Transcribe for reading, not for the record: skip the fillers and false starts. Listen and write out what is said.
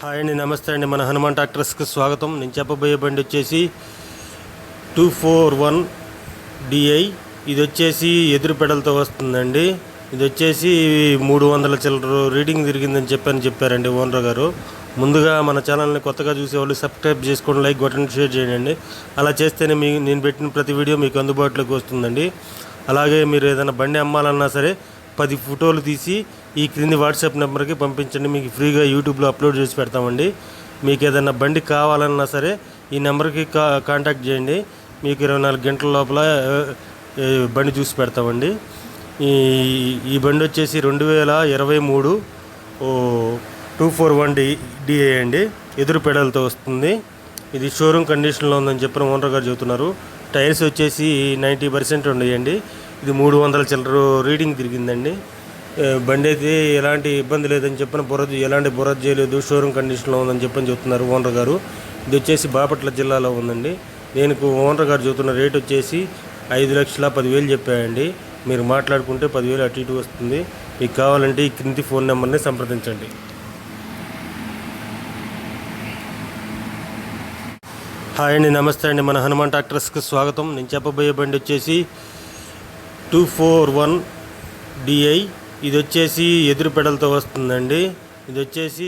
Hi అండి, నమస్తే అండి. మన హనుమాన్ ట్రాక్టర్స్కి స్వాగతం. నేను చెప్పబోయే బండి వచ్చేసి 241 డిఐ. ఇది వచ్చేసి ఎదురు పెడలతో వస్తుందండి. ఇది వచ్చేసి 300 చిల్లర రీడింగ్ తిరిగిందని చెప్పారండి ఓనర్ గారు. ముందుగా మన ఛానల్ని కొత్తగా చూసేవాళ్ళు సబ్స్క్రైబ్ చేసుకోండి, లైక్ కొట్టండి, షేర్ చేయండి. అలా చేస్తేనే నేను పెట్టిన ప్రతి వీడియో మీకు అందుబాటులోకి వస్తుందండి. అలాగే మీరు ఏదైనా బండి అమ్మాలన్నా సరే 10 ఫోటోలు తీసి ఈ క్రింది వాట్సాప్ నెంబర్కి పంపించండి. మీకు ఫ్రీగా యూట్యూబ్లో అప్లోడ్ చేసి పెడతామండి. మీకు ఏదైనా బండి కావాలన్నా సరే ఈ నెంబర్కి కాంటాక్ట్ చేయండి. మీకు 24 గంటల లోపల బండి చూసి పెడతామండి. ఈ బండి వచ్చేసి 2023 241 డిఏ అండి. ఎదురు పెడలతో వస్తుంది. ఇది షోరూమ్ కండిషన్లో ఉందని చెప్పిన ఓనర్ గారు చెబుతున్నారు. టైర్స్ వచ్చేసి 90% ఉన్నాయండి. ఇది 300 చిల్లర రీడింగ్ తిరిగిందండి. బండి అయితే ఎలాంటి ఇబ్బంది లేదని చెప్పిన ఎలాంటి బురద చేయలేదు, షోరూమ్ కండిషన్లో ఉందని చెప్తున్నారు ఓనర్ గారు. ఇది వచ్చేసి బాపట్ల జిల్లాలో ఉందండి. దీనికి ఓనర్ గారు చెబుతున్న రేట్ వచ్చేసి 5,10,000 చెప్పాయండి. మీరు మాట్లాడుకుంటే 10,000 అటు ఇటు వస్తుంది. మీకు కావాలంటే ఈ క్రింది ఫోన్ నెంబర్ని సంప్రదించండి. హాయ్ అండి, నమస్తే అండి. మన హనుమాన్ ట్రాక్టర్స్కి స్వాగతం. నేను చెప్పబోయే బండి వచ్చేసి 241 డిఐ. ఇది వచ్చేసి ఎదురు పెడలతో వస్తుందండి. ఇది వచ్చేసి